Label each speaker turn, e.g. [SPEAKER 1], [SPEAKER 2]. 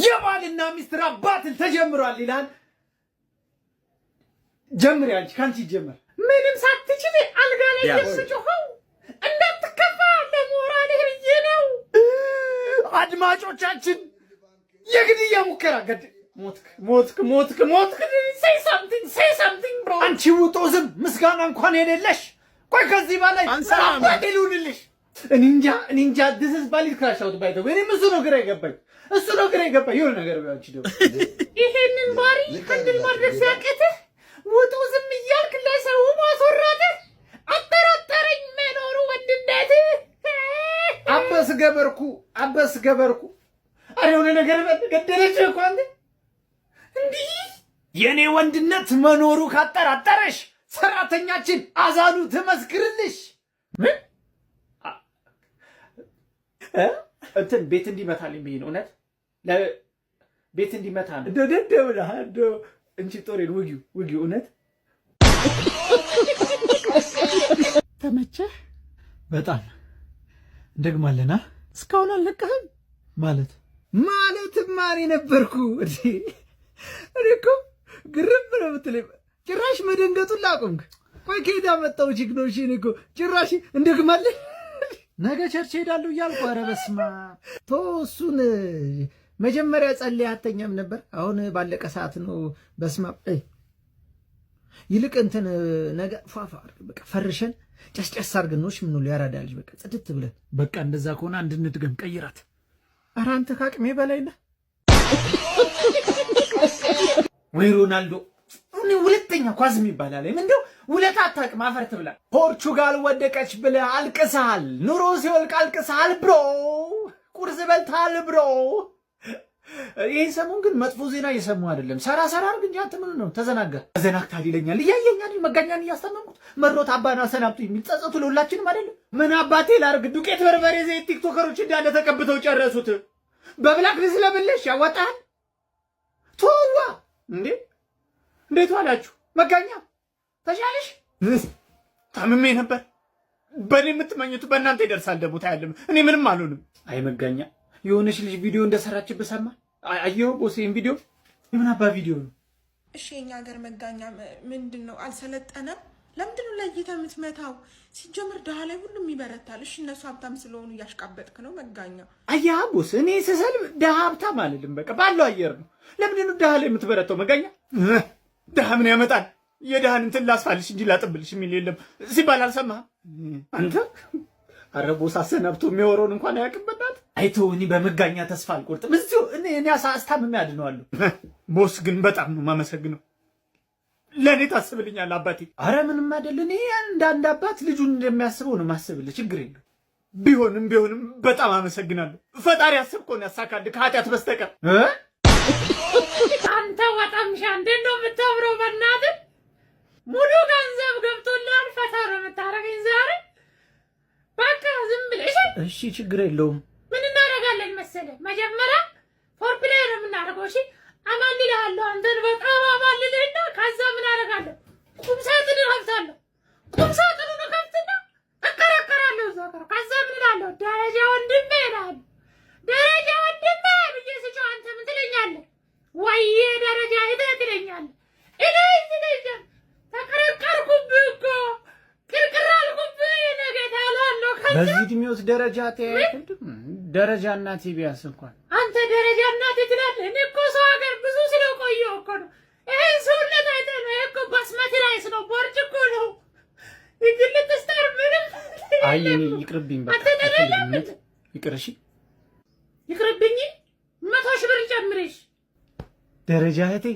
[SPEAKER 1] የባልና ሚስት አባትን ተጀምሯል ይላል። ጀምር አንቺ ካንቺ ጀምር።
[SPEAKER 2] ምንም ሳትችል አልጋ ላይ የምትጮኸው እንዳትከፋ ለሞራልህ ብዬ ነው።
[SPEAKER 1] አድማጮቻችን የግድያ ሙከራ ሞትክ። say something bro። አንቺ ውጦ ዝም ምስጋና እንኳን የሌለሽ። ቆይ ከዚህ በላይ አንሳላምልልሽ። እንጃ this is valid crash out by the way። እሱ ነው ግራ የገባኝ የሆነ ነገር ቢያንቺ ደግሞ
[SPEAKER 2] ይሄንን ባሪ እንድል ማድረግ ሲያቅትህ ውጡ ዝም እያልክ ለሰው ማስወራትህ አጠራጠረኝ መኖሩ ወንድነትህ።
[SPEAKER 1] አበስ ገበርኩ አረ የሆነ ነገር ገደለች እኮ አንተ። እንዲህ የኔ ወንድነት መኖሩ ካጠራጠረሽ ሰራተኛችን አዛሉ ትመስክርልሽ። ምን እንትን ቤት እንዲመታልኝ ብዬ ነው። እውነት ቤት እንዲመታ ነው። ደደብላ እንቺ ጦሬን ውጊው እውነት
[SPEAKER 2] ተመቸህ?
[SPEAKER 1] በጣም እንደግማለና
[SPEAKER 2] እስካሁን አልለቀህም
[SPEAKER 1] ማለትማ እኔ ነበርኩ። እኔ እኮ ግርም ነው የምትለኝ። ጭራሽ መደንገጡን ላቆምክ። ቆይ ከሄዳ መጣው ቺግኖሽ እኔ እኮ ጭራሽ እንደግማለን። ነገ ቸርች ሄዳለሁ እያልኩ ኧረ በስመ አብ ተው እሱን። መጀመሪያ ጸልይ አተኛም ነበር። አሁን ባለቀ ሰዓት ነው። በስመ አብ ይልቅ እንትን ነገ ፏፏ በቃ ፈርሸን ጨስጨስ አድርገን ነው ምን ነው ሊያራዳልሽ። በቃ ጽድት ብለን በቃ እንደዛ ከሆነ እንድንድገም ቀይራት። ኧረ አንተ ካቅሜ በላይ ነህ ወይ ሮናልዶ። እኔ ሁለተኛ ኳስ የሚባል አለ እንደው ውለታ አታውቅም። አፈር ትብላ። ፖርቹጋል ወደቀች ብለህ አልቅሰሃል። ኑሮ ሲወልቅ አልቅሰሃል ብሮ። ቁርስ በልተሃል ብሮ። ይህ ሰሞን ግን መጥፎ ዜና እየሰሙ አይደለም። ሰራ አድርግ እንጂ አንተ ምን ነው ተዘናግታል ይለኛል። እያየኛል መጋኛን እያስታመምኩት መሮት አባና ሰናብቱ የሚል ጸጸቱ ለሁላችንም አይደለም። ምን አባቴ ላርግ? ዱቄት በርበሬ ዘይት ቲክቶከሮች እንዳለ ተቀብተው ጨረሱት። በብላክ ስለብልሽ ያወጣል ቶዋ እንዴት ዋላችሁ? መጋኛ ተሻለሽ? ታምሜ ነበር። በእኔ የምትመኙት በእናንተ ይደርሳል። ደግሞ ታያለም። እኔ ምንም አልሆንም። አይ መጋኛ የሆነች ልጅ ቪዲዮ እንደሰራችብህ ሰማ? አየሁ ቦሴን ቪዲዮ። የምን አባ ቪዲዮ ነው?
[SPEAKER 3] እሺ የኛ ሀገር መጋኛ ምንድን ነው? አልሰለጠነም? ለምንድን ነው ለይተህ የምትመታው? ሲጀምር ድሃ ላይ ሁሉም ይበረታል። እሺ እነሱ ሀብታም ስለሆኑ እያሽቃበጥክ ነው መጋኛ።
[SPEAKER 1] አያ ቦስ እኔ ስሰልብ ድሃ ሀብታም አልልም። በቃ ባለው አየር ነው። ለምንድን ነው ድሃ ላይ የምትበረታው መጋኛ? ድሃ ምን ያመጣል? የድሃን እንትን ላስፋልሽ እንጂ ላጥብልሽ የሚል የለም ሲባል አልሰማህም አንተ? አረ ቦስ አሰናብቶ የሚያወራውን እንኳን አያውቅበታት። አይተው እኔ በመጋኛ ተስፋ አልቆርጥም። እዚሁ እኔ አስታምሜ አድነዋለሁ። ቦስ ግን በጣም ነው የማመሰግነው። ለእኔ ታስብልኛለህ አባቴ። አረ ምንም አይደል። እኔ እንደ አንድ አባት ልጁን እንደሚያስበው ነው የማስብልህ። ችግር የለም። ቢሆንም በጣም አመሰግናለሁ። ፈጣሪ ያስብከውን ያሳካልህ ከኃጢአት በስተቀር።
[SPEAKER 2] አንተ ወጣምሻ እንዴት ነው የምታምረው? በእናትህ ሙሉ ገንዘብ ገብቶልሃል። ፈታ ነው የምታረገኝ ዛሬ። በቃ ዝም ብለሽ
[SPEAKER 1] እሺ፣ ችግር የለውም።
[SPEAKER 2] ምን እናደርጋለን መሰለህ? መጀመሪያ ፎርፕላይ ነው የምናደርገው። እሺ፣ አማልልሃለሁ። አንተን በጣም አማልልህና ከዛ ምን አደርጋለሁ? ቁምሳጥኑን ከፍትና እከራከራለሁ እዛ ጋር። ከዛ ምን እላለሁ? ደረጃ ወንድሜ እላለሁ። ደረጃ ወንድሜ ብዬ ስጮህ አንተ ምን ትለኛለህ? ወይዬ ደረጃ ሂደህ ትለኛለህ። እኔ ትለኛለህ። ተከራከርኩብህ እኮ ቅርቅር አልኩብህ። ነገታ እላለሁ።
[SPEAKER 1] በዚህ ዕድሜዎት ደረጃ ደረጃ እናቴ ቢያንስ እንኳን
[SPEAKER 2] አንተ ደረጃ እናቴ ትላለህ። እኔ እኮ ሰው ሀገር ብዙ ስለቆየሁ እኮ ነው። ይሄን ሰውነት አይተህ ነው። ይሄ እኮ ባስመቲ ራይስ ነው፣ ቦርጭ እኮ ነው። ይግልጥ ስታር ምንም
[SPEAKER 1] አይ ይቅርብኝ። በቃ ይቅር። እሺ
[SPEAKER 2] ይቅርብኝ። 100 ሺህ ብር ጨምሬሽ
[SPEAKER 1] ደረጃ እህቴ